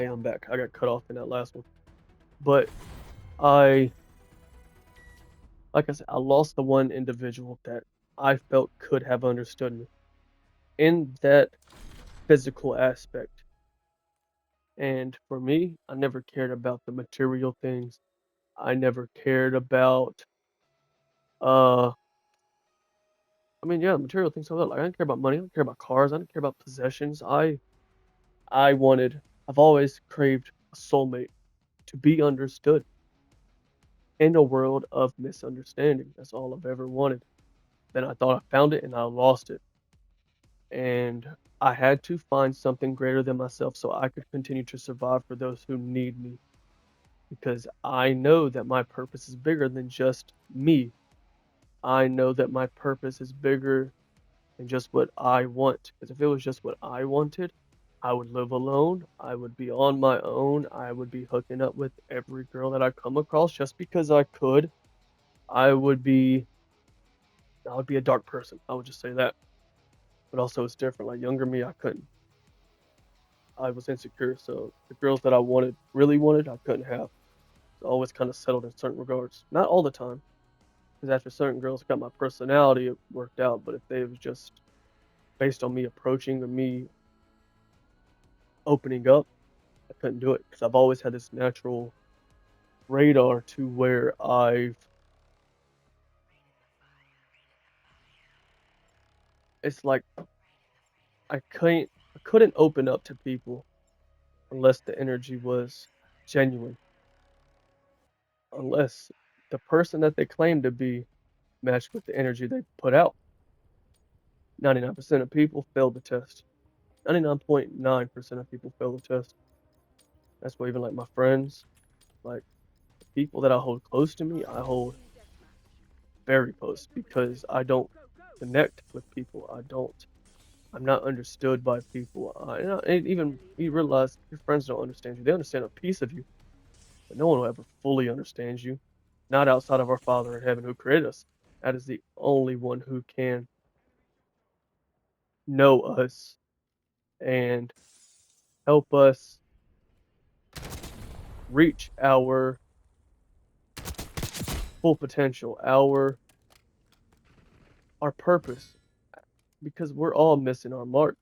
Hey, I'm back. I got cut off in that last one. But I, like I said, I lost the one individual that I felt could have understood me in that physical aspect. And for me, I never cared about the material things. I never cared about, uh, I mean, yeah, material things. Like, I didn't care about money. I didn't care about cars. I didn't care about possessions. I wanted, I've always craved a soulmate to be understood in a world of misunderstanding. That's all I've ever wanted. Then I thought I found it and I lost it. And I had to find something greater than myself so I could continue to survive for those who need me. Because I know that my purpose is bigger than just me. I know that my purpose is bigger than just what I want. Because if it was just what I wanted, I would live alone. I would be on my own. I would be hooking up with every girl that I come across just because I could. I would be I would be a dark person. I would just say that. But also it's different. Like younger me, I couldn't. I was insecure, so the girls that I wanted, really wanted, I couldn't have. So I always kind of settled in certain regards. Not all the time, because after certain girls got my personality, it worked out. But if they was just based on me approaching or me opening up, I couldn't do it because I've always had this natural radar to where it's like I couldn't open up to people unless the energy was genuine, unless the person that they claim to be matched with the energy they put out. 99% of people fail the test. 99.9% of people fail the test. That's why even like my friends, like the people that I hold close to me, I hold very close because I don't connect with people. I'm not understood by people. And even you realize your friends don't understand you. They understand a piece of you, but no one will ever fully understand you. Not outside of our Father in heaven who created us. That is the only one who can know us and help us reach our full potential, our purpose, because we're all missing our mark.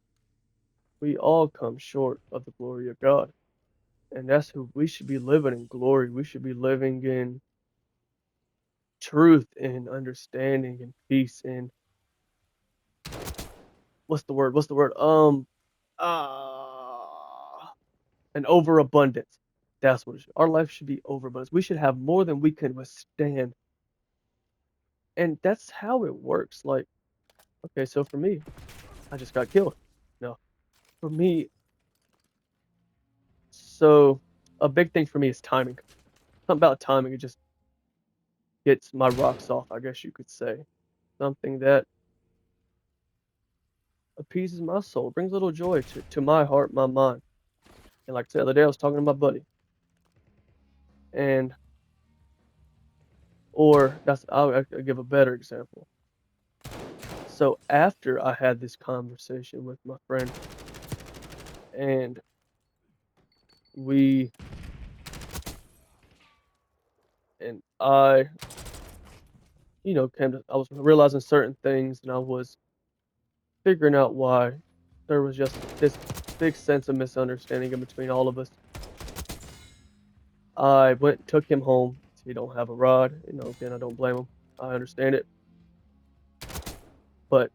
We all come short of the glory of God. And that's who we should be living in glory. We should be living in truth and understanding and peace and what's the word? What's the word? An overabundance. That's what it should. Our life should be overabundance. We should have more than we can withstand. And that's how it works. Like, okay, so for me, I just got killed. No, for me, so a big thing for me is timing. Something about timing, it just gets my rocks off, I guess you could say. Something that appeases my soul, brings a little joy to my heart, my mind. And like I said the other day, I was talking to my buddy, and or I'll give a better example. So after I had this conversation with my friend, and we and I, I was realizing certain things, and I was figuring out why there was just this big sense of misunderstanding in between all of us. I went and took him home. He don't have a rod. Again, I don't blame him. I understand it. But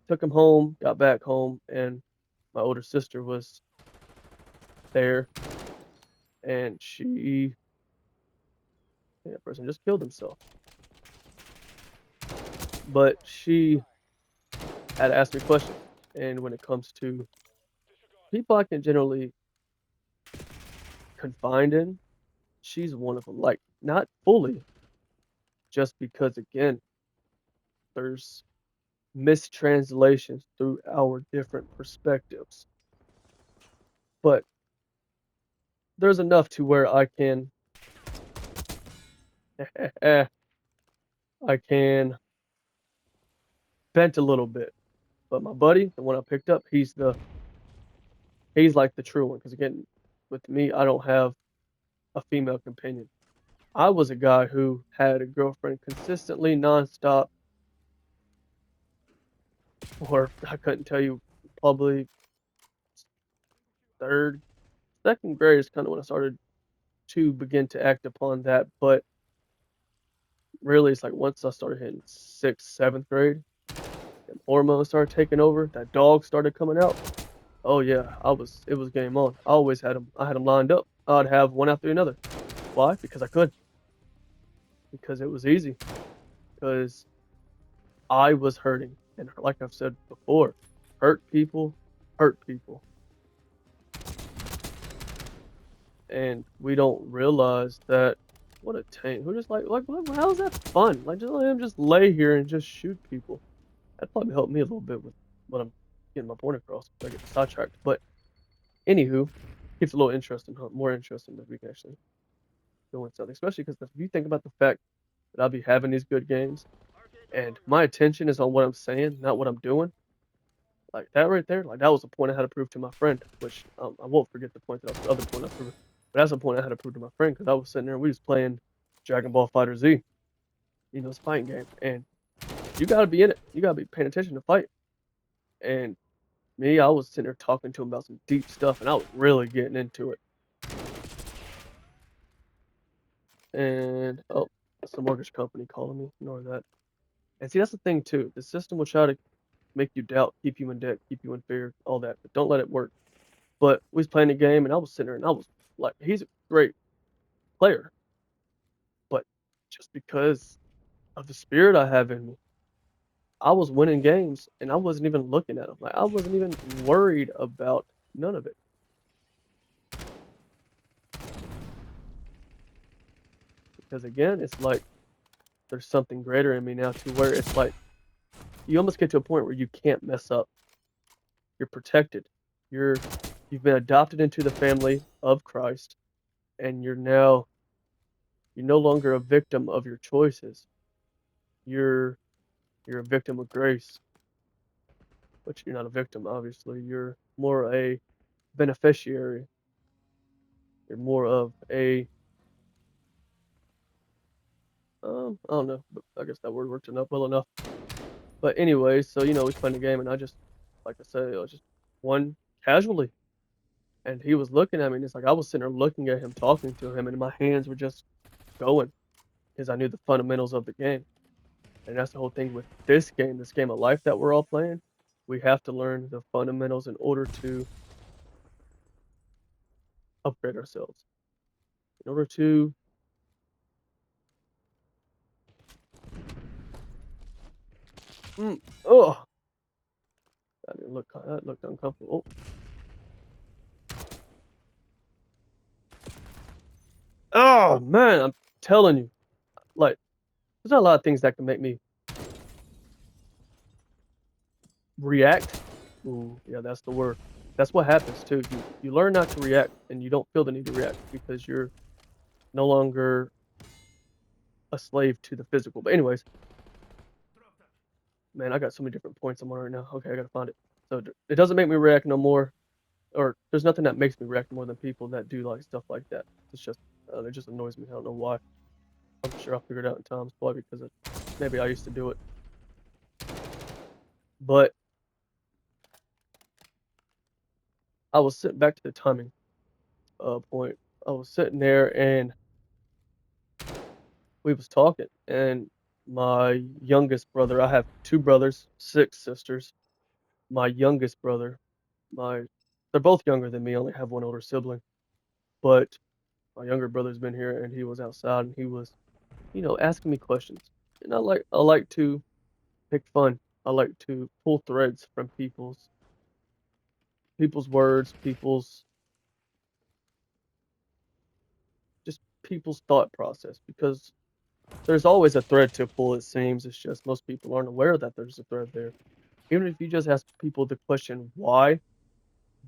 took him home, got back home, and my older sister was there, and that person just killed himself. But she had asked me questions, and when it comes to people I can generally confide in, she's one of them. Like, not fully, just because, again, there's mistranslations through our different perspectives. But there's enough to where I can vent a little bit. But my buddy, the one I picked up, he's like the true one. Because again, with me, I don't have a female companion. I was a guy who had a girlfriend consistently, nonstop, or I couldn't tell you, probably 3rd, 2nd grade is kinda when I started to begin to act upon that, but really, it's like once I started hitting 6th, 7th grade, and hormones started taking over, that dog started coming out. Oh, yeah, it was game on. I had them lined up. I'd have one after another. Why? Because I could. Because it was easy. Because I was hurting, and like I've said before, people hurt people, and we don't realize that what a taint. Who just like, what how is that fun? Like, just let him just lay here and just shoot people. That probably helped me a little bit with what I'm getting my point across if I get sidetracked. But anywho, keeps a little interesting, huh? More interesting that we can actually go into something, especially because if you think about the fact that I'll be having these good games and my attention is on what I'm saying, not what I'm doing. Like that right there, like that was a point I had to prove to my friend, which I won't forget the point that was the other point I proved. But that's a point I had to prove to my friend because I was sitting there, we was playing Dragon Ball Fighter Z, it's a fighting game, and you gotta be in it. You gotta be paying attention to fight. And me, I was sitting there talking to him about some deep stuff, and I was really getting into it. And oh, that's the mortgage company calling me. Ignore that. And see, that's the thing too. The system will try to make you doubt, keep you in debt, keep you in fear, all that. But don't let it work. But we was playing the game, and I was sitting there, and I was like, he's a great player, but just because of the spirit I have in me, I was winning games, and I wasn't even looking at him. Like I wasn't even worried about none of it. Because again, it's like there's something greater in me now to where it's like you almost get to a point where you can't mess up. You're protected. You're you've been adopted into the family of Christ, and you're no longer a victim of your choices. You're you're a victim of grace, but you're not a victim, obviously. You're more a beneficiary. You're more of a I don't know, but I guess that word worked enough well enough. But anyways, so we was playing the game and I just like I said, I was just won casually. And he was looking at me and it's like I was sitting there looking at him, talking to him, and my hands were just going because I knew the fundamentals of the game. And that's the whole thing with this game of life that we're all playing. We have to learn the fundamentals in order to upgrade ourselves. In order to oh, that looked uncomfortable. Oh man, I'm telling you, like there's not a lot of things that can make me react. Ooh, yeah, that's the word. That's what happens too. You learn not to react, and you don't feel the need to react because you're no longer a slave to the physical. But anyways, man, I got so many different points I'm on right now. Okay, I gotta find it. So it doesn't make me react no more, or there's nothing that makes me react more than people that do like stuff like that. It's just it just annoys me. I don't know why. I'm sure I'll figure it out in time. It's probably because maybe I used to do it. But I was sitting back to the timing point. I was sitting there and we was talking, and my youngest brother, I have 2 brothers, 6 sisters. My youngest brother, my they're both younger than me, I only have 1 older sibling, but my younger brother's been here and he was outside and he was, asking me questions. And I like to pick fun. I like to pull threads from people's words, people's thought process because there's always a thread to pull, it seems. It's just most people aren't aware that there's a thread there. Even if you just ask people the question why,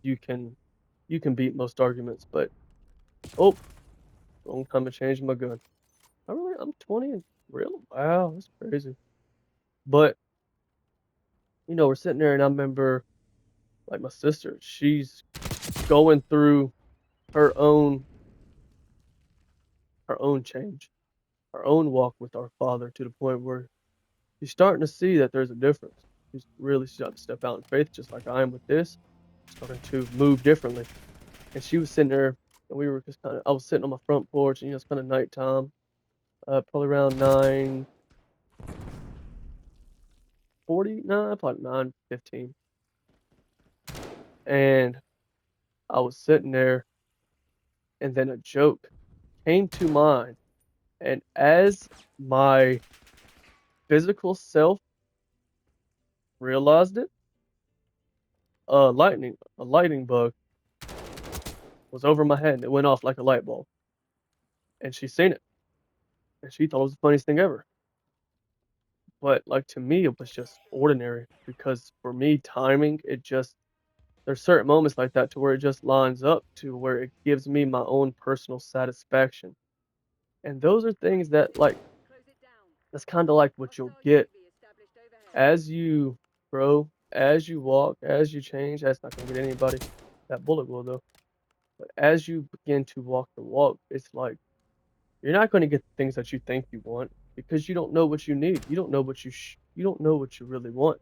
you can you can beat most arguments. But oh, wrong time to change my gun. I'm 20 and really? Wow, that's crazy. But we're sitting there and I remember like my sister, she's going through her own her own change, her own walk with our Father to the point where she's starting to see that there's a difference. She's really starting to step out in faith, just like I am with this, starting to move differently. And she was sitting there, and we were just kind of. I was sitting on my front porch, and it's kind of nighttime, probably around 9:49, probably 9:15, and I was sitting there, and then a joke came to mind, and as my physical self realized it, a lightning bug was over my head, and it went off like a light bulb, and she seen it, and she thought it was the funniest thing ever. But, like, to me, it was just ordinary because for me, timing, it just there's certain moments like that to where it just lines up to where it gives me my own personal satisfaction. And those are things that, like, that's kinda like what you'll get as you grow, as you walk, as you change. That's not gonna get anybody. That bullet will, though. But as you begin to walk the walk, it's like you're not gonna get the things that you think you want because you don't know what you need. You don't know what you don't know what you really want.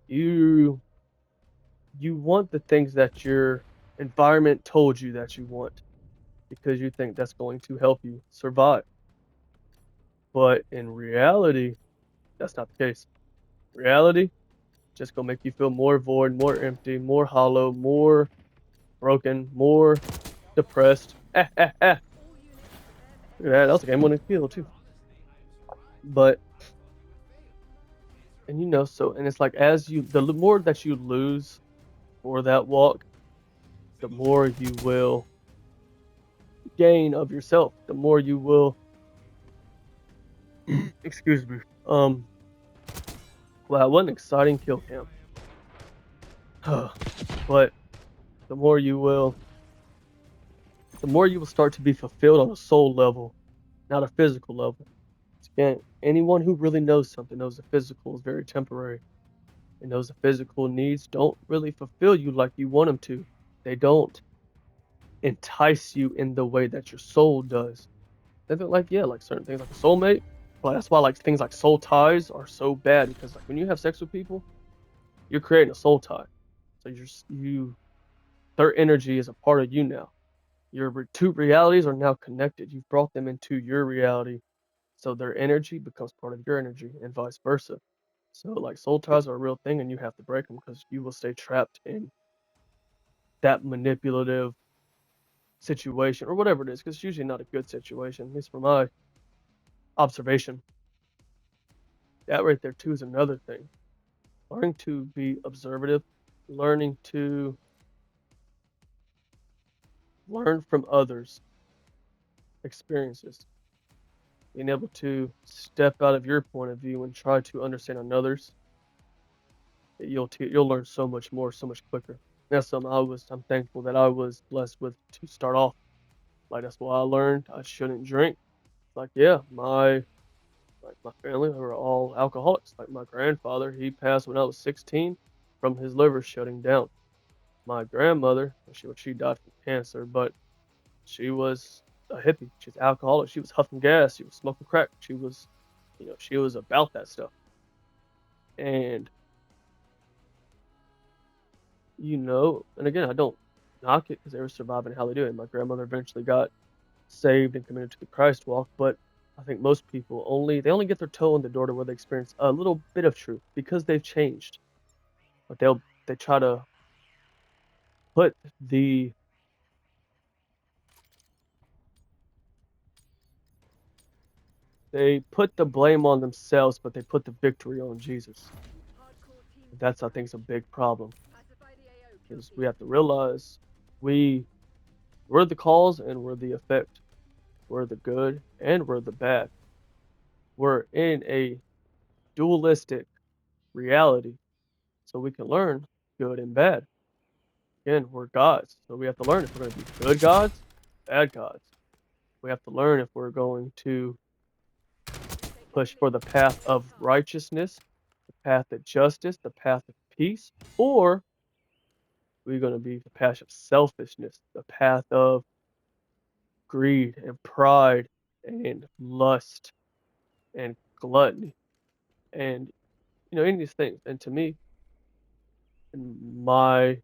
You you want the things that your environment told you that you want because you think that's going to help you survive. But in reality, that's not the case. Reality just gonna make you feel more void, more empty, more hollow, more broken, more depressed. Look at that. That was a game winning kill too. But and so and it's like as you more that you lose for that walk, the more you will gain of yourself. The more you will excuse me. Wow, what an exciting kill cam. But the more you will the more you will start to be fulfilled on a soul level, not a physical level. Again, anyone who really knows something knows the physical is very temporary and knows the physical needs don't really fulfill you like you want them to. They don't entice you in the way that your soul does. They feel like, yeah, like certain things like a soulmate. But that's why like things like soul ties are so bad because like when you have sex with people, you're creating a soul tie. So their energy is a part of you now. Your two realities are now connected. You've brought them into your reality. So their energy becomes part of your energy and vice versa. So like soul ties are a real thing and you have to break them because you will stay trapped in that manipulative situation or whatever it is, because it's usually not a good situation, at least from my observation. That right there too is another thing. Learning to be observative, learning to learn from others' experiences, being able to step out of your point of view and try to understand another's. You'll learn so much more, so much quicker. That's something I'm thankful that I was blessed with to start off. Like that's why I learned I shouldn't drink. Like yeah, my family were all alcoholics. Like my grandfather, he passed when I was 16 from his liver shutting down. My grandmother, she died from cancer, but she was a hippie. She's alcoholic. She was huffing gas. She was smoking crack. She was about that stuff. And and again, I don't knock it because they were surviving how they do it. My grandmother eventually got saved and committed to the Christ walk, but I think most people only get their toe in the door to where they experience a little bit of truth because they've changed. But they try to put the they put the blame on themselves, but they put the victory on Jesus. That's I think is a big problem because we have to realize we we're the cause and we're the effect. We're the good and we're the bad. We're in a dualistic reality, so we can learn good and bad. Again, we're gods, so we have to learn if we're going to be good gods, bad gods. We have to learn if we're going to push for the path of righteousness, the path of justice, the path of peace, or we're gonna be the path of selfishness, the path of greed and pride and lust and gluttony and any of these things. And to me, my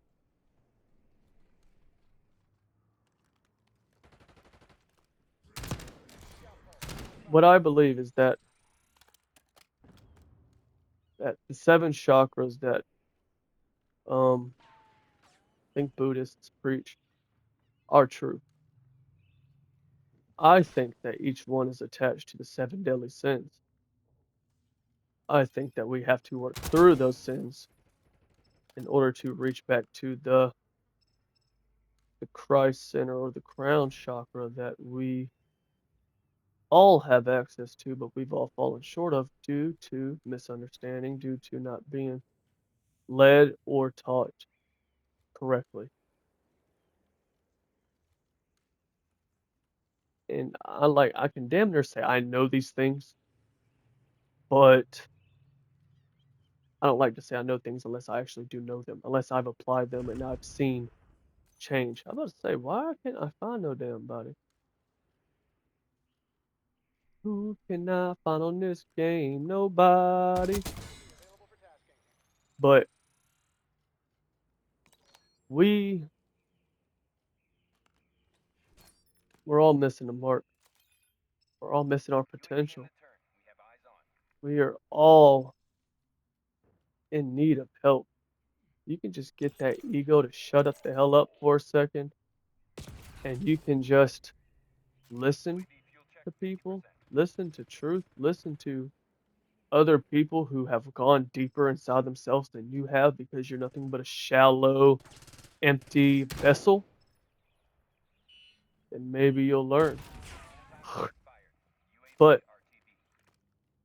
what I believe is that the seven chakras that I think Buddhists preach are true. I think that each one is attached to the seven deadly sins. I think that we have to work through those sins in order to reach back to the Christ center or the crown chakra that we all have access to, but we've all fallen short of due to misunderstanding, due to not being led or taught correctly. And I can damn near say I know these things, but I don't like to say I know things unless I actually do know them, unless I've applied them and I've seen change. I'm about to say, why can't I find no damn body? Who can I find on this game? Nobody. But we we're all missing the mark. We're all missing our potential. We are all in need of help. You can just get that ego to shut up the hell up for a second, and you can just listen to people, listen to truth, listen to other people who have gone deeper inside themselves than you have because you're nothing but a shallow, empty vessel, and maybe you'll learn. But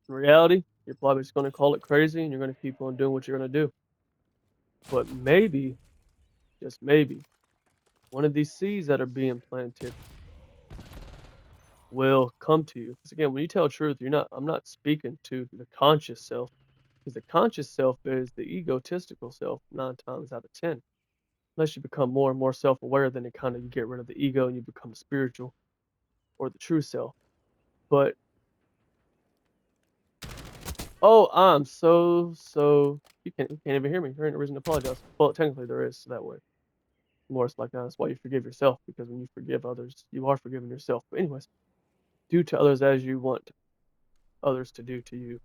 in reality, you're probably just going to call it crazy and you're going to keep on doing what you're going to do. But maybe, just maybe, one of these seeds that are being planted will come to you. Because again, when you tell truth, I'm not speaking to the conscious self, because the conscious self is the egotistical self 9 times out of 10. Unless you become more and more self-aware, then you get rid of the ego and you become spiritual or the true self. But oh, I'm so you can't even hear me. There ain't no reason to apologize. Well, technically there is that way. More it's like that's why you forgive yourself, because when you forgive others, you are forgiving yourself. But anyways, do to others as you want others to do to you,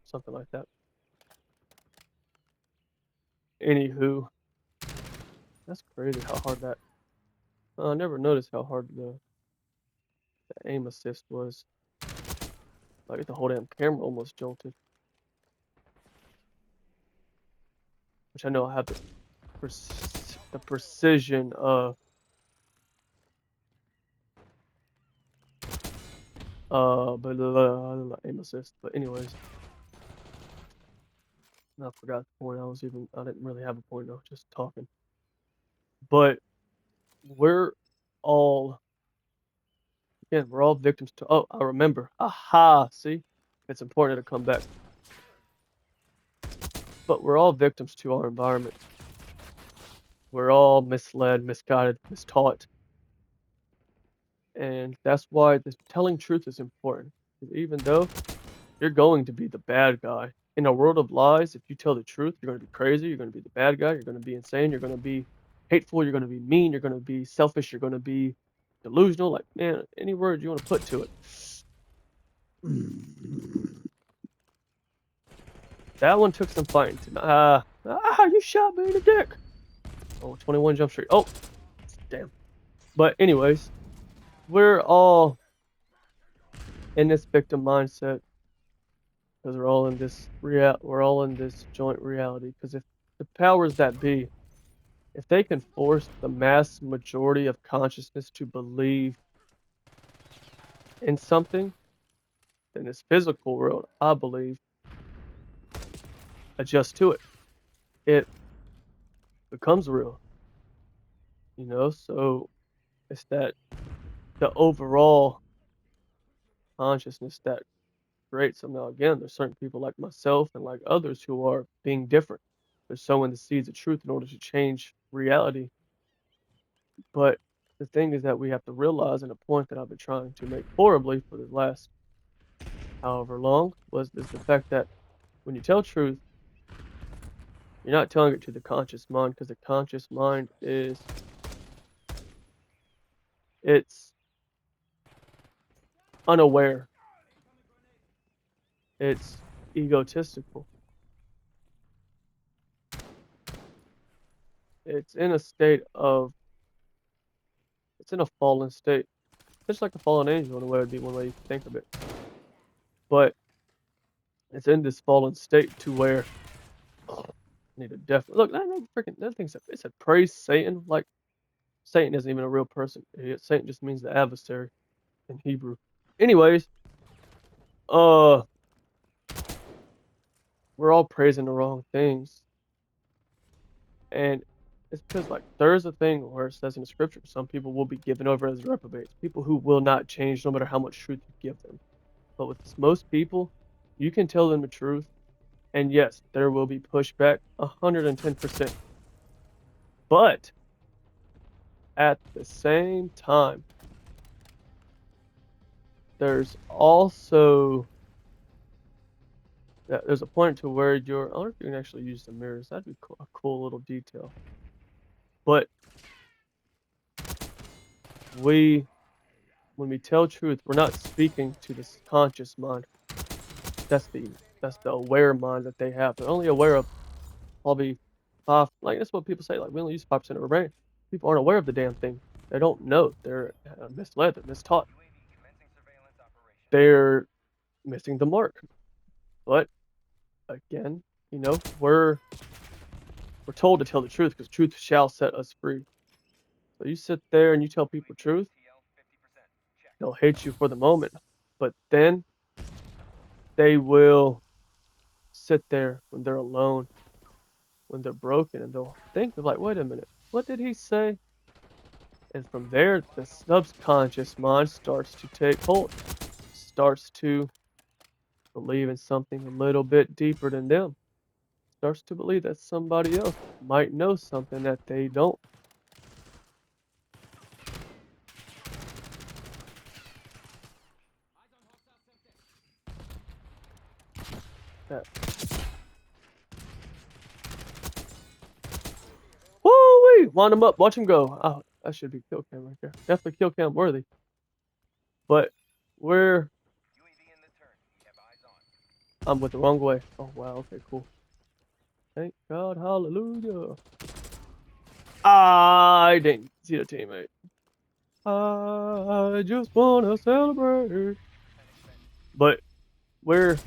something like that. Anywho, that's crazy how hard that. I never noticed how hard the aim assist was. Like the whole damn camera almost jolted. Which I know I have the precision of aim assist. But anyways, I forgot the point. I didn't really have a point. I was just talking. But we're all again, we're all victims to. Oh, I remember. Aha! See, it's important to come back. But we're all victims to our environment. We're all misled, misguided, mistaught, and that's why this telling truth is important. 'Cause even though you're going to be the bad guy. In a world of lies, if you tell the truth, you're going to be crazy, you're going to be the bad guy, you're going to be insane, you're going to be hateful, you're going to be mean, you're going to be selfish, you're going to be delusional. Like, man, any word you want to put to it. That one took some fighting. You shot me in the dick. Oh, 21 Jump Street. Oh, damn. But anyways, we're all in this victim mindset because we're all in this joint reality. Because if the powers that be, if they can force the mass majority of consciousness to believe in something, then this physical world, I believe, adjusts to it. It becomes real, So it's that the overall consciousness that creates them. Now, again, there's certain people like myself and like others who are being different. They're sowing the seeds of truth in order to change reality. But the thing is that we have to realize, and a point that I've been trying to make horribly for the last however long, is the fact that when you tell truth, you're not telling it to the conscious mind, because the conscious mind it's unaware, it's egotistical, it's in a state of it's in a fallen state, just like a fallen angel in a way would be one way you can think of it. But it's in this fallen state to where I need to definitely look. That freaking that thing said it said praise Satan. Like Satan isn't even a real person. Satan just means the adversary in Hebrew. Anyways, uh, we're all praising the wrong things, and it's because like there's a thing where it says in the scripture, some people will be given over as reprobates, people who will not change no matter how much truth you give them. But with most people, you can tell them the truth, and yes, there will be pushback, 110%. But at the same time, there's also there's a point to where you're. I wonder if you can actually use the mirrors. That'd be a cool little detail. But we, when we tell truth, we're not speaking to this conscious mind. That's the that's the aware mind that they have. They're only aware of probably five. Like that's what people say. Like we only use 5% of our brain. People aren't aware of the damn thing. They don't know. They're misled. They're mistaught. They're missing the mark. But again, we're told to tell the truth because truth shall set us free. So you sit there and you tell people truth, they'll hate you for the moment, but then they will sit there when they're alone, when they're broken, and they'll think of like, wait a minute, what did he say? And from there, the subconscious mind starts to take hold, starts to believe in something a little bit deeper than them, starts to believe that somebody else might know something that they don't. That woo-wee! Wind him up, watch him go. Oh, that should be kill cam right there. Definitely kill cam worthy. But we're I'm with the wrong way. Oh wow, okay, cool. Thank God, hallelujah. I didn't see the teammate. I just wanna celebrate. But we're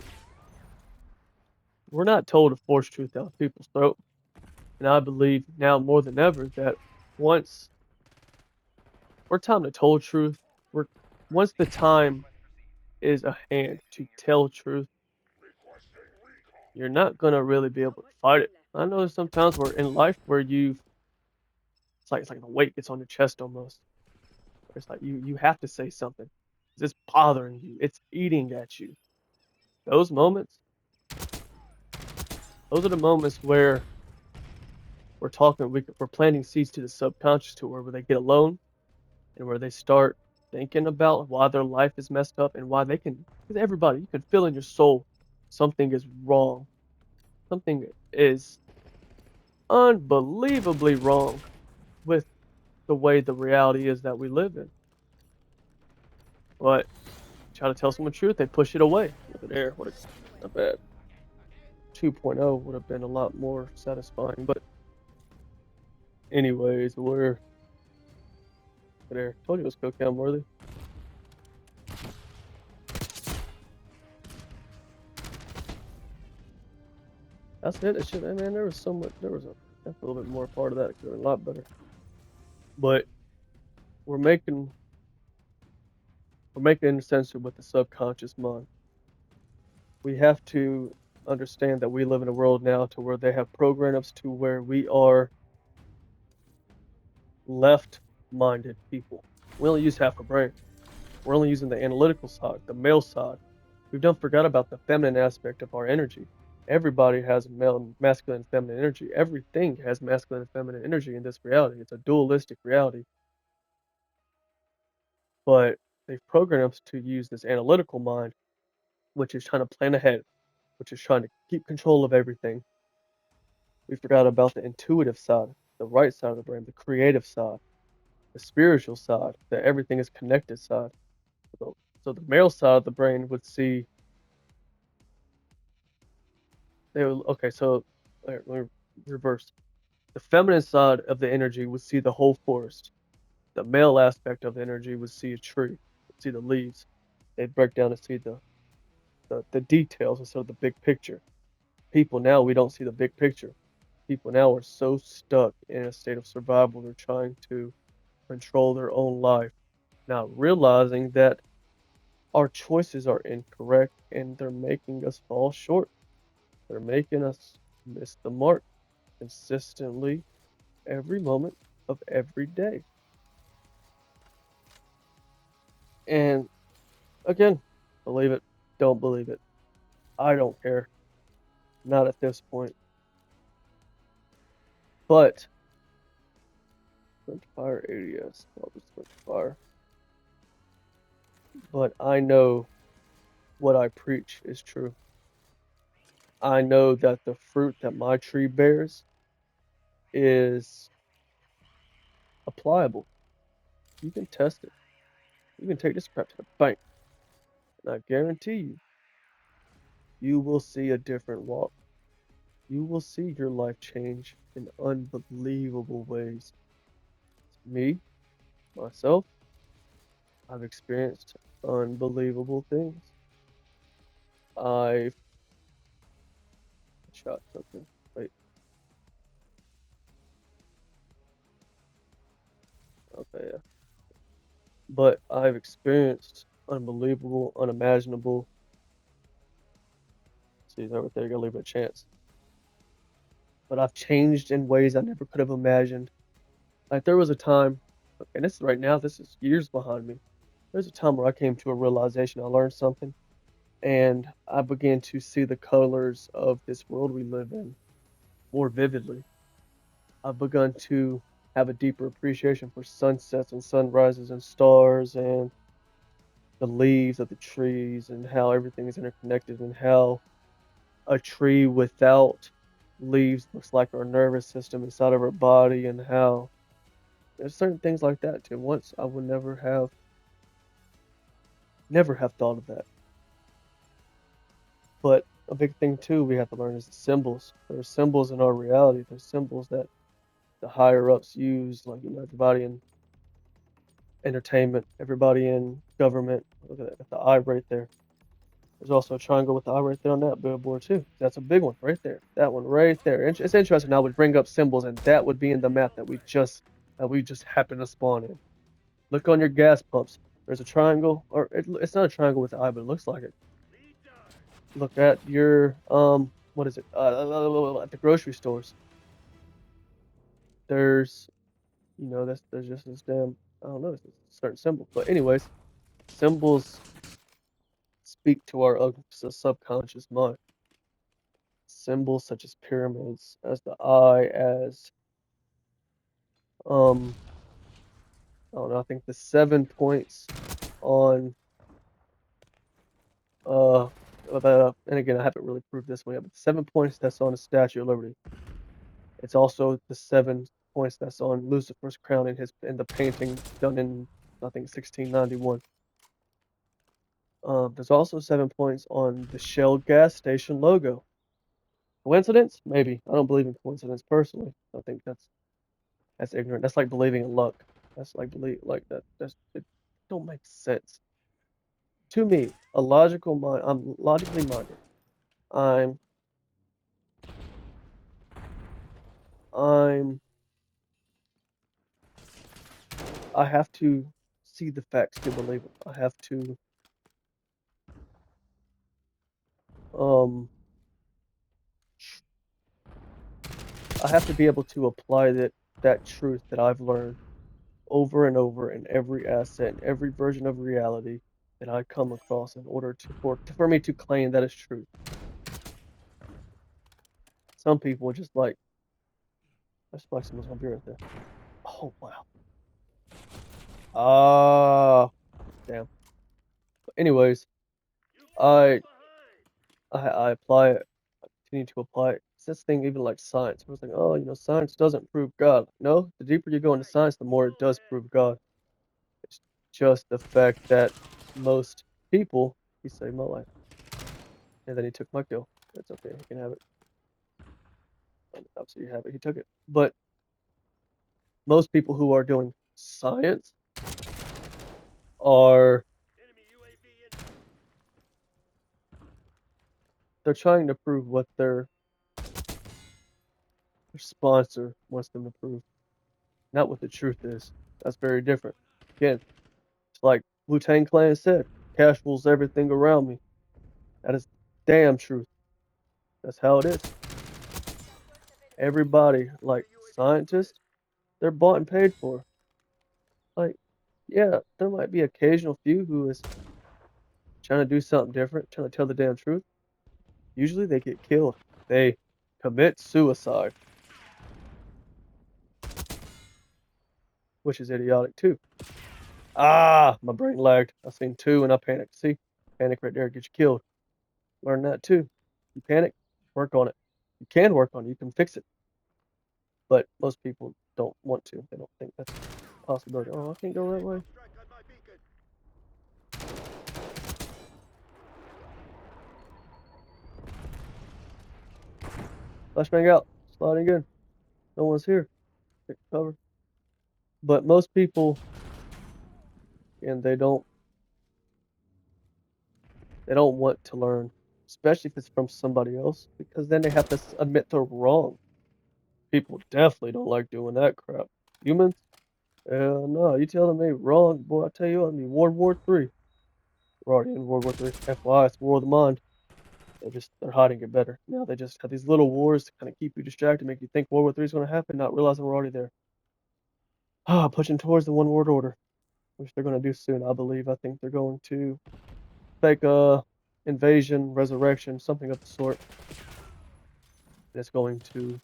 we're not told to force truth down people's throat. And I believe now more than ever that once we're time to tell truth, we're once the time is a hand to tell truth, you're not gonna really be able to fight it. I know there's some times where in life where it's like the weight gets on your chest almost. Where it's like you have to say something. It's bothering you. It's eating at you. Those moments, those are the moments where we're planting seeds to the subconscious to where they get alone and where they start thinking about why their life is messed up and why they can. Because everybody, you can feel in your soul something is wrong. Something is unbelievably wrong with the way the reality is that we live in. But try to tell someone the truth, they push it away. Look at there, what a not bad. 2.0 would have been a lot more satisfying. But anyways, we're there. Told you it was kill cam worthy. That's it. It should. Man, there was so much. There was a little bit more part of that. Could have been a lot better. But we're making an intersection with the subconscious mind. We have to understand that we live in a world now to where they have programmed us to where we are left-minded people. We only use half our brain. We're only using the analytical side, the male side. We've done forgot about the feminine aspect of our energy. Everybody has masculine and feminine energy. Everything has masculine and feminine energy in this reality. It's a dualistic reality, but they've programmed us to use this analytical mind, which is trying to plan ahead, which is trying to keep control of everything. We forgot about the intuitive side, the right side of the brain, the creative side, the spiritual side, the everything is connected side. So, so the male side of the brain would see they would, okay, so let me reverse. The feminine side of the energy would see the whole forest. The male aspect of the energy would see a tree, would see the leaves. They'd break down and see the details instead of the big picture. People now, we don't see the big picture. People now are so stuck in a state of survival, they're trying to control their own life, not realizing that our choices are incorrect and they're making us fall short. They're making us miss the mark consistently every moment of every day. And again, believe it, don't believe it. I don't care. Not at this point. But fire ADS, I'll just fire. But I know what I preach is true. I know that the fruit that my tree bears is applicable. You can test it. You can take this crap to the bank. And I guarantee you, you will see a different walk. You will see your life change in unbelievable ways. Me, myself, I've experienced unbelievable things. I've shot something. Wait, okay, yeah. But I've experienced unbelievable, unimaginable. See, right there, you gotta leave it a chance. But I've changed in ways I never could have imagined. Like there was a time, and this is right now, this is years behind me. There's a time where I came to a realization, I learned something, and I began to see the colors of this world we live in more vividly. I've begun to have a deeper appreciation for sunsets and sunrises and stars and the leaves of the trees and how everything is interconnected and how a tree without leaves looks like our nervous system inside of our body and how there's certain things like that too. Once I would never have thought of that. But a big thing too we have to learn is the symbols. There are symbols in our reality. There's symbols that the higher ups use, like everybody in entertainment, everybody in government. Look at the eye right there. There's also a triangle with the eye right there on that billboard too. That's a big one right there. That one right there. It's interesting. I would bring up symbols, and that would be in the map that we just happened to spawn in. Look on your gas pumps. There's a triangle, or it's not a triangle with the eye, but it looks like it. Look at your what is it? At the grocery stores. There's there's just this damn I don't know, it's a certain symbol. But anyways, symbols speak to our subconscious mind. Symbols such as pyramids, as the eye, as um I don't know, I think the 7 points on and again I haven't really proved this one yet, but the 7 points that's on the Statue of Liberty. It's also the 7 points that's on Lucifer's crown in the painting done in I think 1691. There's also 7 points on the Shell gas station logo. Coincidence? Maybe. I don't believe in coincidence personally. I think that's ignorant. That's like believing in luck. That's like believe like that. That's it. Don't make sense to me. A logical mind. I'm logically minded. I'm I'm I have to see the facts to believe it. Um I have to be able to apply that truth that I've learned over and over in every asset, in every version of reality that I come across in order for me to claim that is true. some people just like, I just like someone's gonna be right there. Oh wow. Ah, damn. But anyways, I I apply it. I continue to apply it. It's this thing even like science. I was like, oh, science doesn't prove God. No, the deeper you go into science, the more it does prove God. It's just the fact that most people, he saved my life, and then he took my kill. That's okay. He can have it. Obviously, you have it. He took it. But most people who are doing science are they're trying to prove what their sponsor wants them to prove, not what the truth is. That's very different. Again, it's like Wu-Tang Clan said, cash rules everything around me. That is damn truth. That's how it is. Everybody, like scientists, they're bought and paid for. Like, yeah, there might be occasional few who is trying to do something different, trying to tell the damn truth. Usually they get killed. They commit suicide, which is idiotic too. Ah, my brain lagged. I seen two and I panicked. See, panic right there, get you killed. Learn that too. You panic, work on it. You can work on it. You can fix it. But most people don't want to. They don't think that's a possibility. Oh, I can't go that way. Flashbang out. Sliding in. No one's here. Take cover. But most people, and they don't want to learn, especially if it's from somebody else, because then they have to admit they're wrong. People definitely don't like doing that crap. Humans? Hell no. You telling me wrong, boy? I tell you, I mean World War III. We're already in World War III. FYI, it's War of the Mind. They're hiding it better. Now they just have these little wars to kind of keep you distracted, make you think World War III is going to happen, not realizing we're already there. Pushing towards the one world order, which they're going to do soon, I believe. I think they're going to fake invasion, resurrection, something of the sort. And it's going to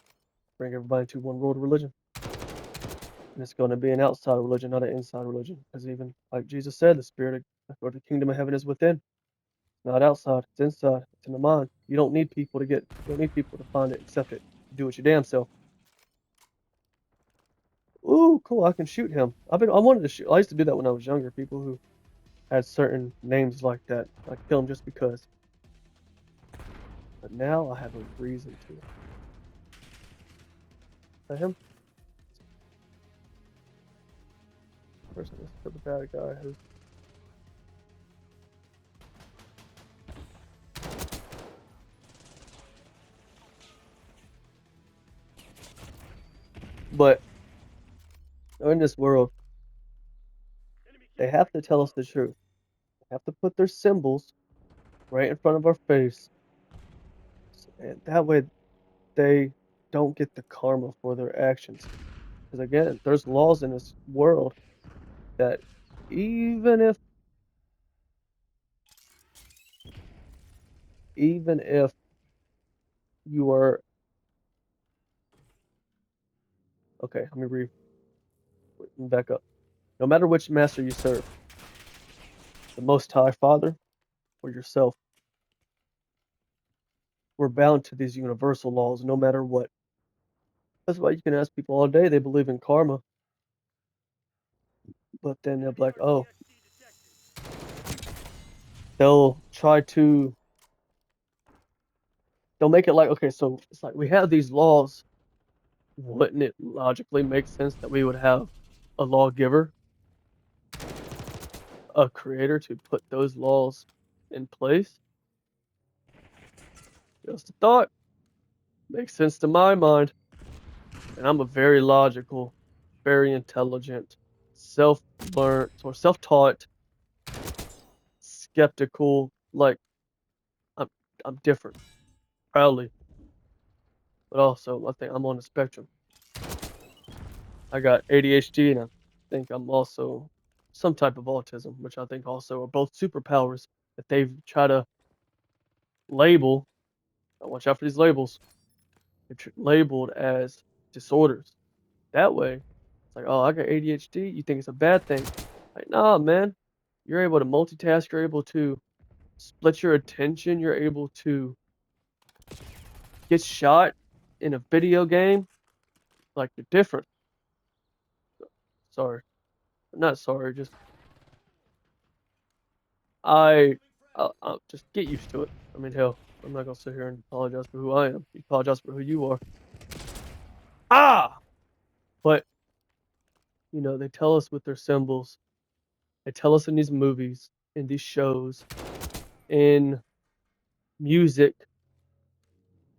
bring everybody into one world religion. And it's going to be an outside religion, not an inside religion. Because even like Jesus said, the spirit or the kingdom of heaven is within. Not outside, it's inside, it's in the mind. You don't need people to find it, accept it. Do it your damn self. Ooh, cool, I can shoot him. I wanted to shoot. I used to do that when I was younger. People who had certain names like that, I kill them just because. But now I have a reason to. Is that him? Person is the bad guy who. But in this world, they have to tell us the truth. They have to put their symbols right in front of our face, and that way they don't get the karma for their actions. Because again, there's laws in this world that even if even if you are okay, let me back up. No matter which master you serve, the Most High Father or yourself, we're bound to these universal laws no matter what. That's why you can ask people all day, they believe in karma, but then they'll be like, oh, they'll try to, they'll make it like, okay, so it's like we have these laws. Wouldn't it logically make sense that we would have a lawgiver, a creator to put those laws in place? Just a thought. Makes sense to my mind. And I'm a very logical, very intelligent, self-learned or self-taught, skeptical, like I'm I'm different, proudly, but also I think I'm on the spectrum. I got ADHD and I think I'm also some type of autism, which I think also are both superpowers that they've tried to label. Watch out for these labels. labeled as disorders. That way, it's like, oh, I got ADHD. You think it's a bad thing? Like, nah, man. You're able to multitask. You're able to split your attention. You're able to get shot in a video game. Like, you're different. Sorry, not sorry. Just I, I'll just get used to it. I mean, hell, I'm not gonna sit here and apologize for who I am. You apologize for who you are. Ah, but they tell us with their symbols. They tell us in these movies, in these shows, in music,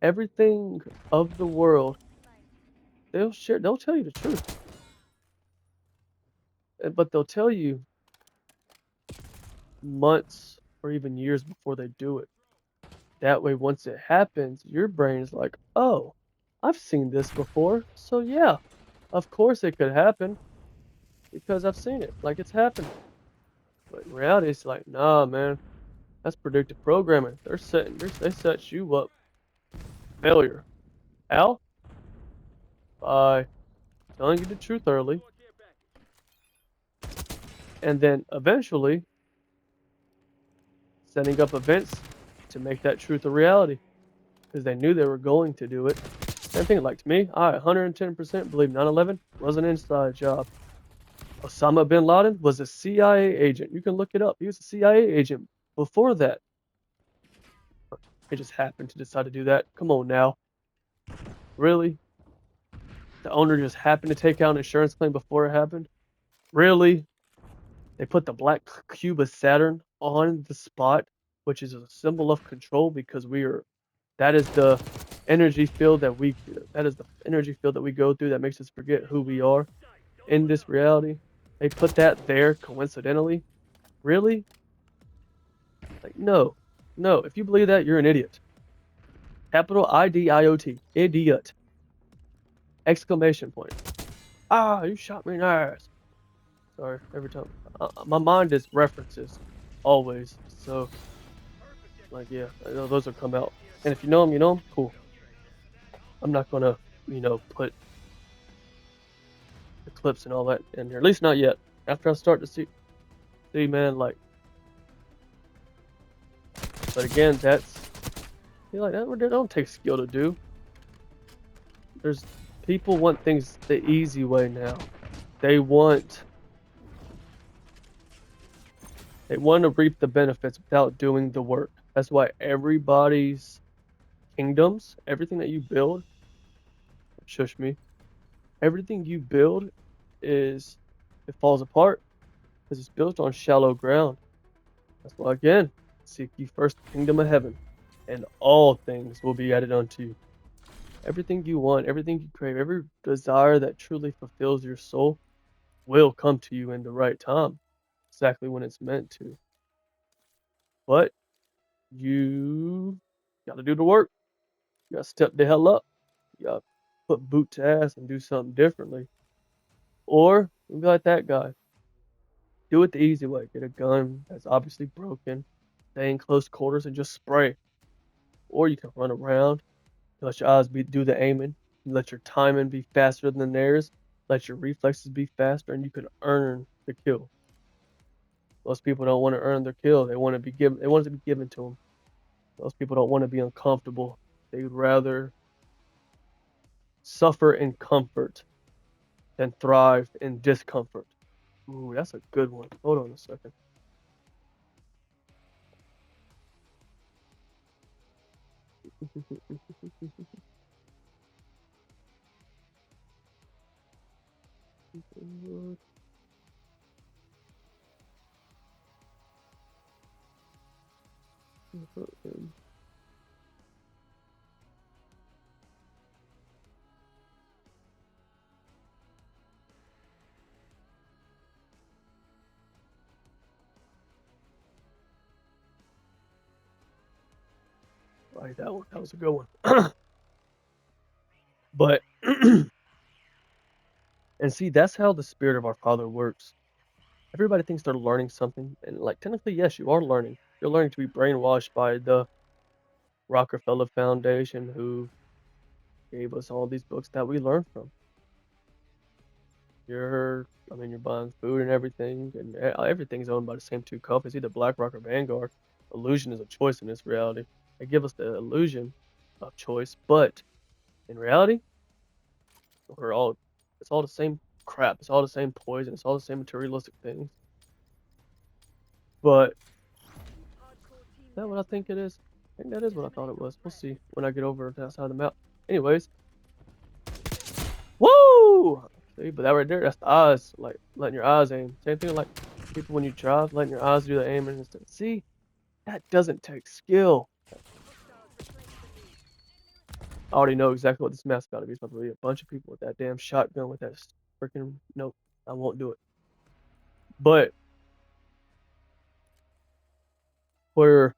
everything of the world. They'll tell you the truth, but they'll tell you months or even years before they do it. That way, once it happens, your brain is like, oh, I've seen this before, so yeah, of course it could happen because I've seen it, like it's happening. But in reality, it's like, nah, man, that's predictive programming. They set you up failure. How? By telling you the truth early, and then eventually setting up events to make that truth a reality because they knew they were going to do it. Same thing, like to me, I 110% believe 9/11 was an inside job. Osama bin Laden was a CIA agent. You can look it up. He was a CIA agent before that. He just happened to decide to do that. Come on now. Really? The owner just happened to take out an insurance claim before it happened? Really? They put the black cube of Saturn on the spot, which is a symbol of control because that is the energy field that is the energy field that we go through that makes us forget who we are in this reality. They put that there coincidentally. Really? Like, no. No. If you believe that, you're an idiot. Capital IDIOT. Idiot. Exclamation point. Ah, you shot me in the ass. Sorry, every time. My mind is references. Always. So, like, yeah, I know those will come out. And if you know them, you know them. Cool. I'm not gonna, put the clips and all that in here. At least not yet. After I start to see, man, like, but again, that don't take skill to do. There's People want things the easy way now. They want they want to reap the benefits without doing the work. That's why everybody's kingdoms, everything that you build, shush me, everything you build is it falls apart because it's built on shallow ground. That's why again, seek ye first the kingdom of heaven, and all things will be added unto you. Everything you want, everything you crave, every desire that truly fulfills your soul will come to you in the right time, exactly when it's meant to. But you got to do the work. You got to step the hell up. You got to put boot to ass and do something differently. Or be like that guy. Do it the easy way. Get a gun that's obviously broken, stay in close quarters and just spray. Or you can run around, let your eyes do the aiming, let your timing be faster than theirs, let your reflexes be faster, and you can earn the kill. Most people don't want to earn their kill. They want it to be given to them. Most people don't want to be uncomfortable. They'd rather suffer in comfort than thrive in discomfort. Ooh, that's a good one. Hold on a second. Right, that one. That was a good one. But and see, that's how the spirit of our Father works. Everybody thinks they're learning something, and like technically, yes, you are learning. You're learning to be brainwashed by the Rockefeller Foundation, who gave us all these books that we learn from. You're buying food and everything, and everything's owned by the same two companies, either BlackRock or Vanguard. Illusion is a choice in this reality. They give us the illusion of choice, but in reality, we're all it's all the same crap. It's all the same poison. It's all the same materialistic things. But is that what I think it is? I think that is what I thought it was. We'll see when I get over to that side of the map. Anyways, woo! See, but that right there, that's the eyes, like letting your eyes aim. Same thing like people when you drive, letting your eyes do the aiming instead. See, that doesn't take skill. I already know exactly what this map's about to be. It's about to be a bunch of people with that damn shotgun with that freaking. Nope, I won't do it. But we're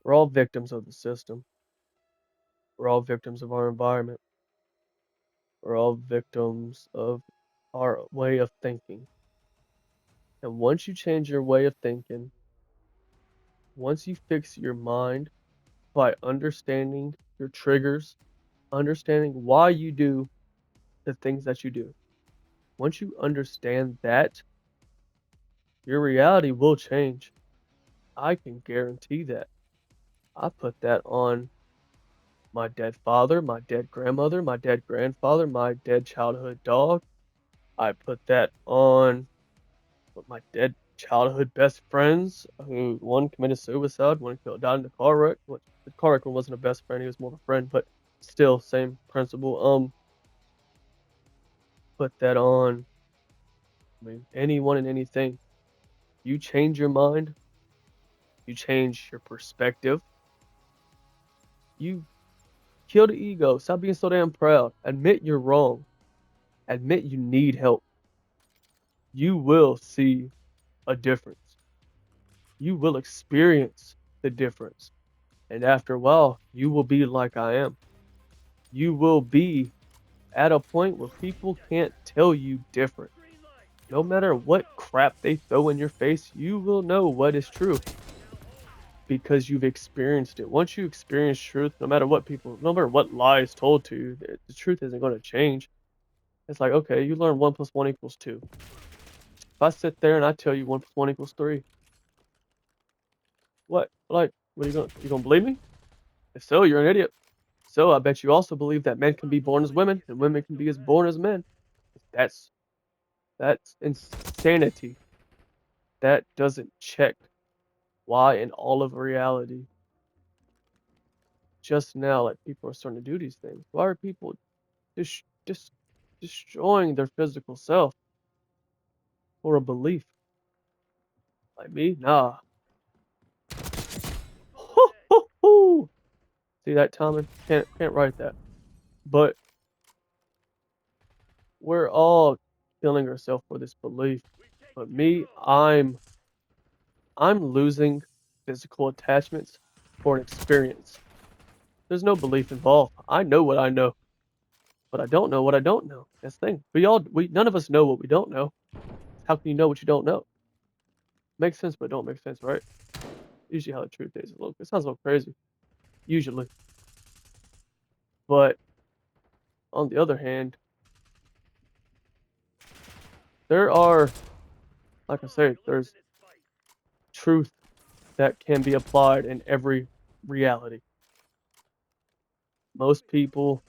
we're all victims of the system. We're all victims of our environment. We're all victims of our way of thinking. And once you change your way of thinking, once you fix your mind by understanding your triggers, understanding why you do the things that you do, once you understand that, your reality will change. I can guarantee that. I put that on my dead father, my dead grandmother, my dead grandfather, my dead childhood dog. I put that on my dead childhood best friends, who one committed suicide, one died in a car wreck. Which the car wreck one wasn't a best friend; he was more of a friend, but still, same principle. Put that on. Anyone and anything. You change your mind, you change your perspective, you kill the ego. Stop being so damn proud. Admit you're wrong. Admit you need help. You will see a difference. You will experience the difference. And after a while, you will be like I am. You will be at a point where people can't tell you different. No matter what crap they throw in your face, you will know what is true because you've experienced it. Once you experience truth, no matter what lie is told to you, the truth isn't going to change. It's like, okay, you learn 1 + 1 = 2. If I sit there and I tell you 1 + 1 = 3, what? Like, what are you gonna believe me? If so, you're an idiot. So I bet you also believe that men can be born as women and women can be as born as men. That's that's insanity. That doesn't check why in all of reality just now like people are starting to do these things. Why are people just destroying their physical self for a belief? Like me? Nah. See that, Tommen? Can't write that. But we're all killing ourselves for this belief. But me, I'm losing physical attachments for an experience. There's no belief involved. I know what I know, but I don't know what I don't know. That's the thing. We none of us know what we don't know. How can you know what you don't know? Makes sense, but don't make sense, right? Usually how the truth is. Look, it sounds a little crazy. Usually. But on the other hand, there are, like I said, there's truth that can be applied in every reality. Most people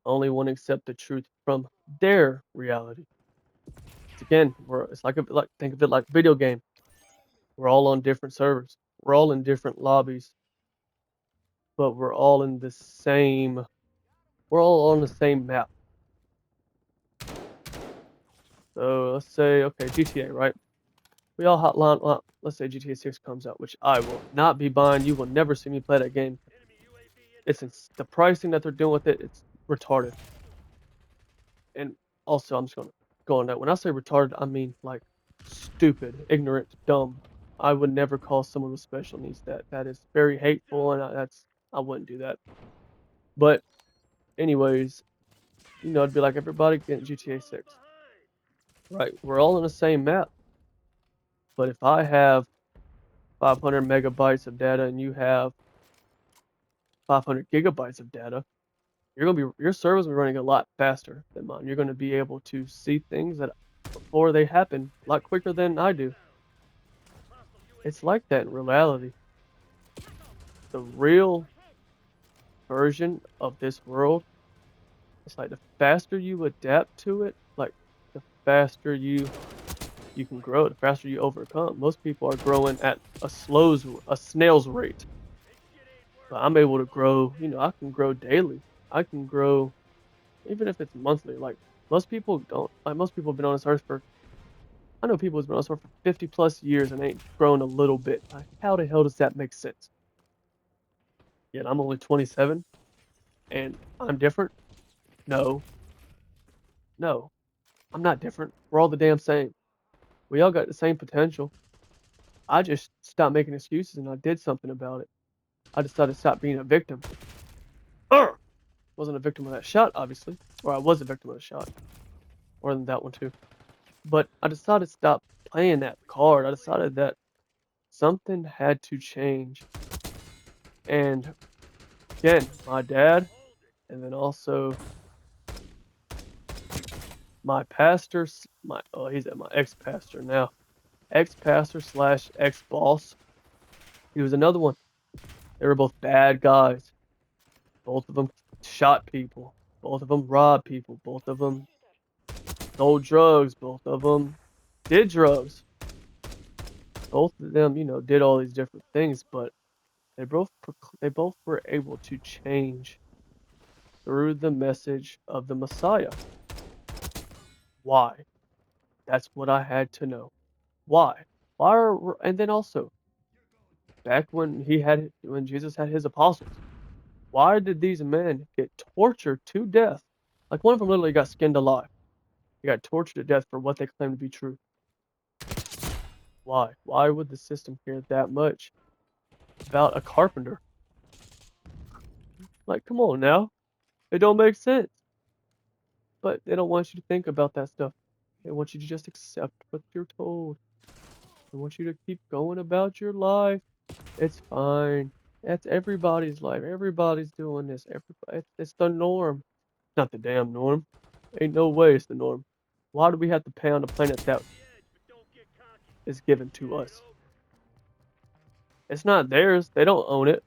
only want to accept the truth from their reality. Again, it's like think of it like video game. We're all on different servers. We're all in different lobbies, but we're all on the same map. So let's say, okay, GTA, right? We all hotline. Well, let's say GTA 6 comes out, which I will not be buying. You will never see me play that game. The pricing that they're doing with it. It's retarded. And also, I'm just gonna go on that. When I say retarded, I mean like stupid, ignorant, dumb. I would never call someone with special needs that. That is very hateful, and I wouldn't do that. But anyways, it'd be like everybody getting GTA 6, right? We're all in the same map. But if I have 500 megabytes of data and you have 500 gigabytes of data, your servers will be running a lot faster than mine. You're gonna be able to see things that before they happen a lot quicker than I do. It's like that in reality. The real version of this world, it's like the faster you adapt to it, like the faster you can grow, the faster you overcome. Most people are growing at a snail's rate. But I'm able to grow, I can grow daily. I can grow even if it's monthly. Like most people don't. Like most people have been on this earth for. I know people who's been on this earth for 50 plus years and ain't grown a little bit. Like how the hell does that make sense? Yet I'm only 27 and I'm different. No, no, I'm not different. We're all the damn same. We all got the same potential. I just stopped making excuses and I did something about it. I decided to stop being a victim. Urgh! Wasn't a victim of that shot, obviously, or I was a victim of the shot, or than that one too. But I decided to stop playing that card. I decided that something had to change. And again, my dad, and then also my pastor, he's at my ex-pastor now, ex-pastor slash ex-boss. He was another one. They were both bad guys. Both of them shot people. Both of them robbed people. Both of them sold drugs. Both of them did drugs. Both of them, did all these different things, but they both were able to change through the message of the Messiah. Why? That's what I had to know. Why? And then also back when Jesus had his apostles, why did these men get tortured to death? Like one of them literally got skinned alive. He got tortured to death for what they claimed to be true. Why? Why would the system care that much about a carpenter? Like, come on now. It don't make sense. But they don't want you to think about that stuff. They want you to just accept what you're told. They want you to keep going about your life. It's fine. That's everybody's life. Everybody's doing this. It's the norm. Not the damn norm. Ain't no way it's the norm. Why do we have to pay on a planet that is given to us? It's not theirs. They don't own it.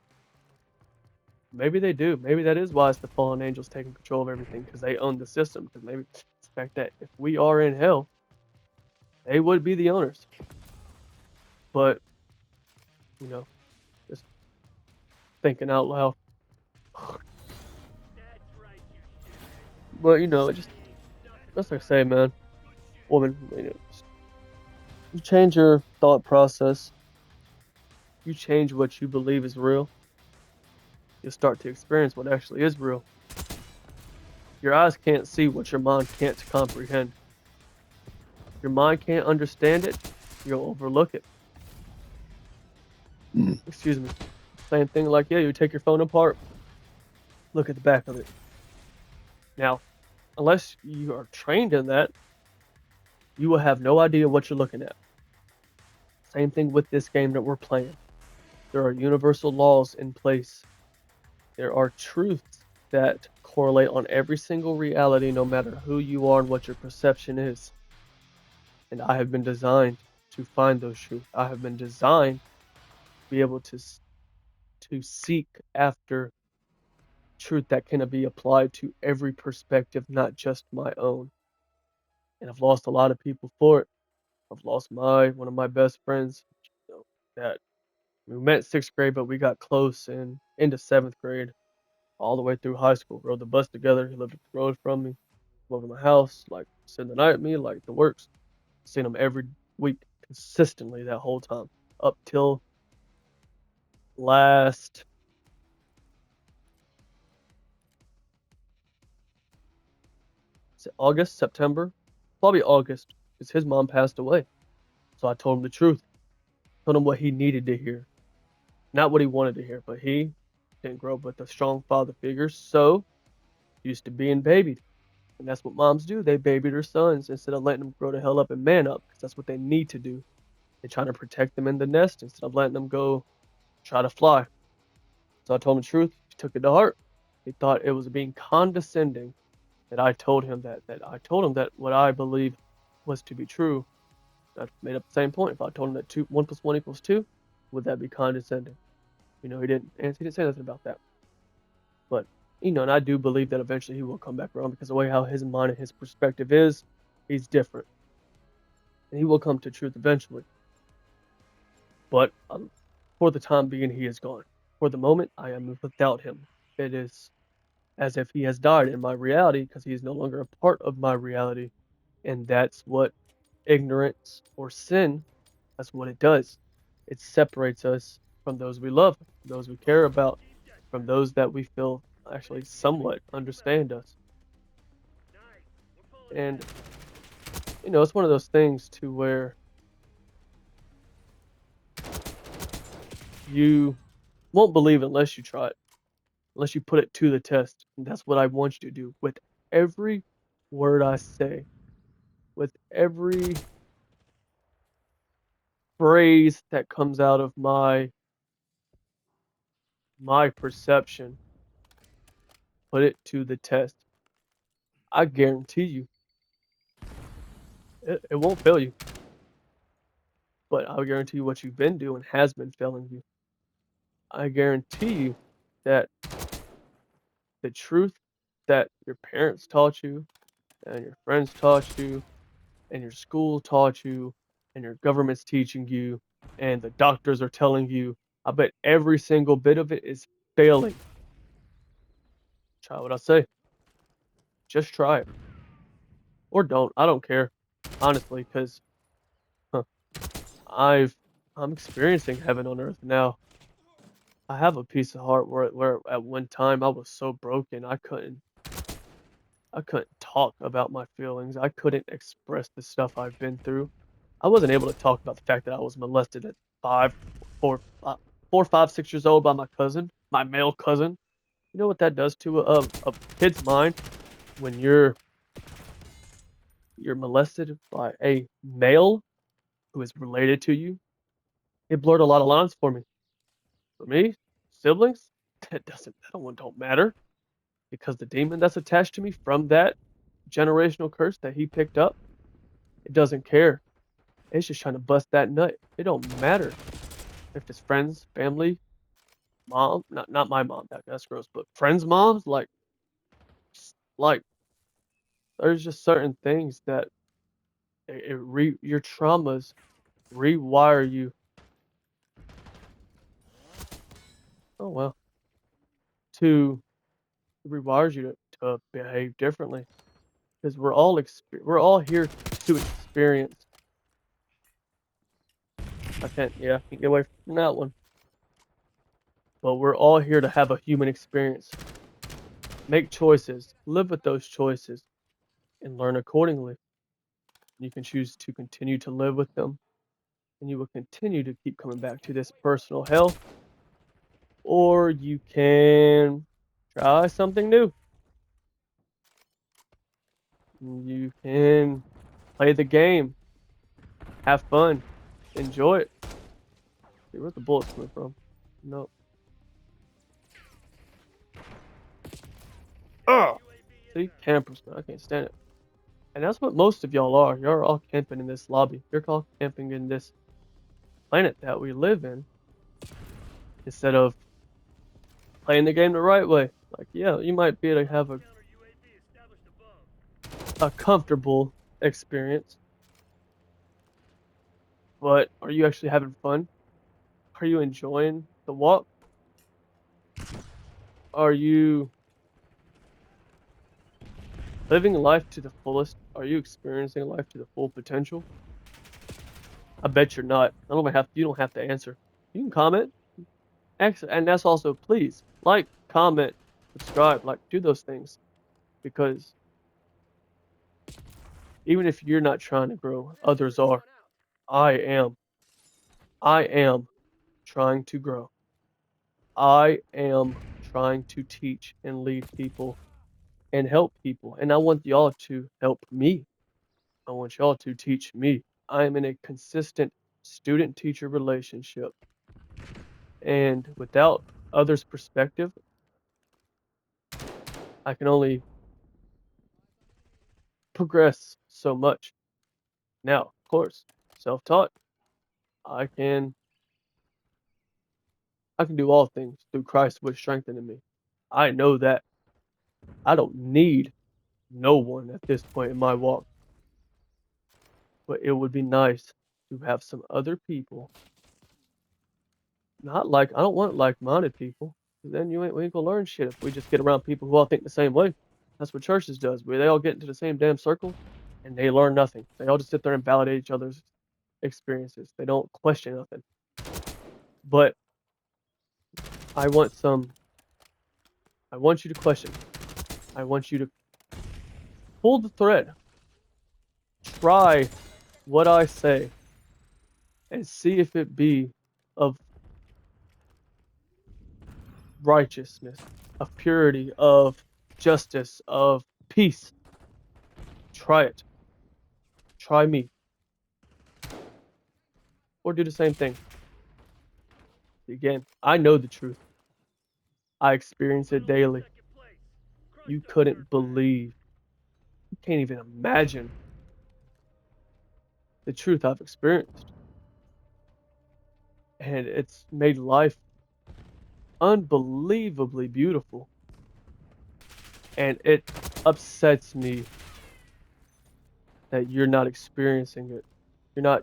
Maybe they do. Maybe that is why it's the fallen angels taking control of everything because they own the system. Because maybe it's the fact that if we are in hell, they would be the owners. But, just thinking out loud. But, it just, that's like I say, man. Woman, you change your thought process. You change what you believe is real. You'll start to experience what actually is real. Your eyes can't see what your mind can't comprehend. Your mind can't understand it, you'll overlook it. Excuse me. Same thing like, yeah, you take your phone apart, look at the back of it. Now, unless you are trained in that, you will have no idea what you're looking at. Same thing with this game that we're playing. There are universal laws in place. There are truths that correlate on every single reality, no matter who you are and what your perception is. And I have been designed to find those truths. I have been designed to be able to seek after truth that can be applied to every perspective, not just my own. And I've lost a lot of people for it. I've lost one of my best friends, that we met sixth grade, but we got close and into seventh grade, all the way through high school. Rode the bus together. He lived up the road from me, over to my house, like spend the night with me, like the works. Seen him every week consistently that whole time, up till last August, September, probably August, because his mom passed away. So I told him the truth, told him what he needed to hear, not what he wanted to hear, but he didn't grow up with a strong father figure, so used to being babied. And that's what moms do. They baby their sons instead of letting them grow the hell up and man up, because that's what they need to do. They're trying to protect them in the nest instead of letting them go try to fly. So I told him the truth. He took it to heart. He thought it was being condescending that I told him that what I believe was to be true. I made up the same point. If I told him that 1 plus 1 equals 2, would that be condescending? He didn't say nothing about that. But, and I do believe that eventually he will come back around because the way how his mind and his perspective is, he's different. And he will come to truth eventually. But for the time being, he is gone. For the moment, I am without him. It is as if he has died in my reality because he is no longer a part of my reality. And that's what ignorance or sin, that's what it does. It separates us from those we love, those we care about, from those that we feel actually somewhat understand us. And, it's one of those things to where you won't believe unless you try it, unless you put it to the test. And that's what I want you to do with every word I say, with every phrase that comes out of my perception. Put it to the test. I guarantee you, it won't fail you. But I guarantee you what you've been doing has been failing you. I guarantee you that the truth that your parents taught you, and your friends taught you, and your school taught you, and your government's teaching you, and the doctors are telling you, I bet every single bit of it is failing. Try what I say. Just try it. Or don't. I don't care. Honestly, because I've I'm experiencing heaven on earth now. I have a piece of heart where at one time I was so broken I couldn't talk about my feelings. I couldn't express the stuff I've been through. I wasn't able to talk about the fact that I was molested at 5, 4, 5, 6 years old by my cousin, my male cousin. You know what that does to a kid's mind when you're molested by a male who is related to you? It blurred a lot of lines for me. For me, siblings, that one don't matter because the demon that's attached to me from that generational curse that he picked up, it doesn't care. It's just trying to bust that nut. It don't matter if it's friends, family, mom, not my mom, that's gross, but friends' moms, like there's just certain things that your traumas rewire you. Oh well, to it rewires you to behave differently because we're all here to experience. I can't get away from that one. But we're all here to have a human experience. Make choices, live with those choices, and learn accordingly. You can choose to continue to live with them, and you will continue to keep coming back to this personal hell, or you can try something new. You can play the game, have fun, enjoy it. See, where's the bullets coming from? No. Oh, see, campers, man, I can't stand it. And that's what most of y'all are. You're all camping in this lobby. You're all camping in this planet that we live in instead of playing the game the right way. Like, yeah, you might be able to have a comfortable experience, but are you actually having fun? Are you enjoying the walk? Are you living life to the fullest? Are you experiencing life to the full potential? I bet you're not. You don't have to answer. You can comment. And that's also please like, comment, subscribe, like do those things because even if you're not trying to grow, others are. I am. I am trying to grow. I am trying to teach and lead people and help people. And I want y'all to help me. I want y'all to teach me. I am in a consistent student teacher relationship. And without others' perspective, I can only progress so much. Now, of course, self-taught, I can I can do all things through Christ which strengtheneth me. I know that. I don't need no one at this point in my walk, but it would be nice to have some other people, not like I don't want like-minded people, 'cause then we ain't gonna learn shit if we just get around people who all think the same way. That's what churches does, where they all get into the same damn circle and they learn nothing. They all just sit there and validate each other's experiences. They don't question nothing. But I want some I want you to question. I want you to pull the thread. Try what I say and see if it be of righteousness, of purity, of justice, of peace. Try it. Try me. Or do the same thing. Again, I know the truth. I experience it daily. You couldn't believe, you can't even imagine the truth I've experienced. And it's made life unbelievably beautiful. And it upsets me that you're not experiencing it.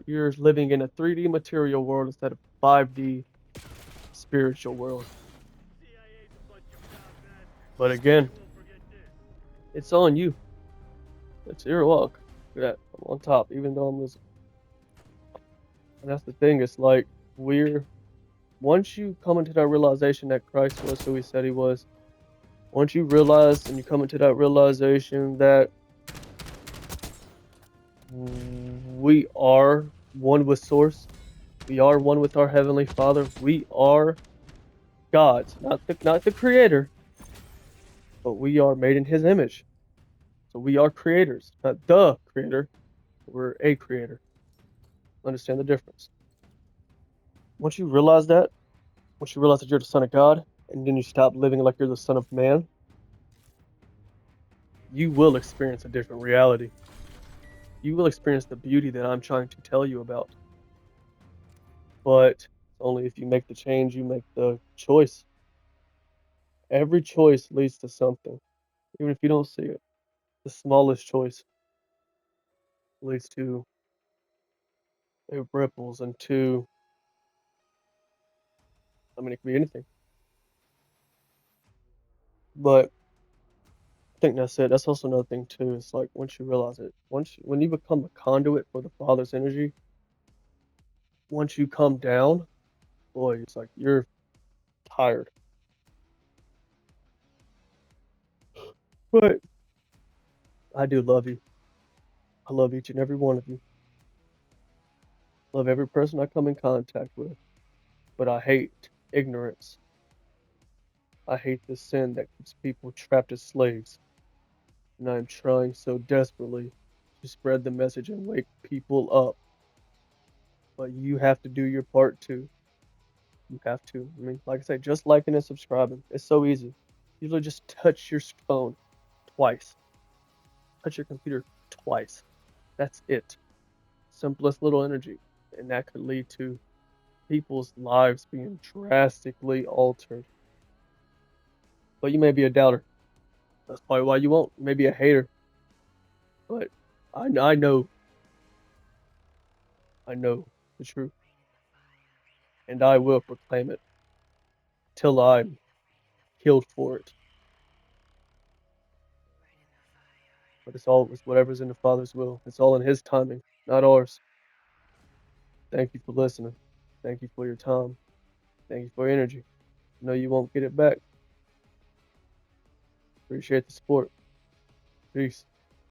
You're living in a 3D material world instead of 5D spiritual world. But again, it's on you. It's your luck that I'm on top, even though I'm losing. And that's the thing. It's like we're once you come into that realization that Christ was who he said he was, once you realize and you come into that realization that we are one with Source, we are one with our Heavenly Father, we are gods, not the Creator, but we are made in His image. So we are creators, not the Creator. We're a creator. Understand the difference. Once you realize that, once you realize that you're the Son of God, and then you stop living like you're the Son of Man, you will experience a different reality. You will experience the beauty that I'm trying to tell you about. But only if you make the change, you make the choice. Every choice leads to something, even if you don't see it. The smallest choice leads to it ripples into, I mean, it could be anything. But I think that's it. That's also another thing too. It's like once you realize it, when you become a conduit for the Father's energy, once you come down, boy, it's like you're tired. But I do love you. I love each and every one of you. Love every person I come in contact with. But I hate ignorance. I hate the sin that keeps people trapped as slaves. And I'm trying so desperately to spread the message and wake people up. But you have to do your part too. You have to. I mean, like I say, just liking and subscribing. It's so easy. You literally just touch your phone twice. Touch your computer twice. That's it. Simplest little energy. And that could lead to people's lives being drastically altered. But you may be a doubter. That's probably why you won't. You may be a hater. But I know the truth. And I will proclaim it till I'm killed for it. But it's whatever's in the Father's will. It's all in His timing, not ours. Thank you for listening. Thank you for your time. Thank you for your energy. I know you won't get it back. Appreciate the support. Peace.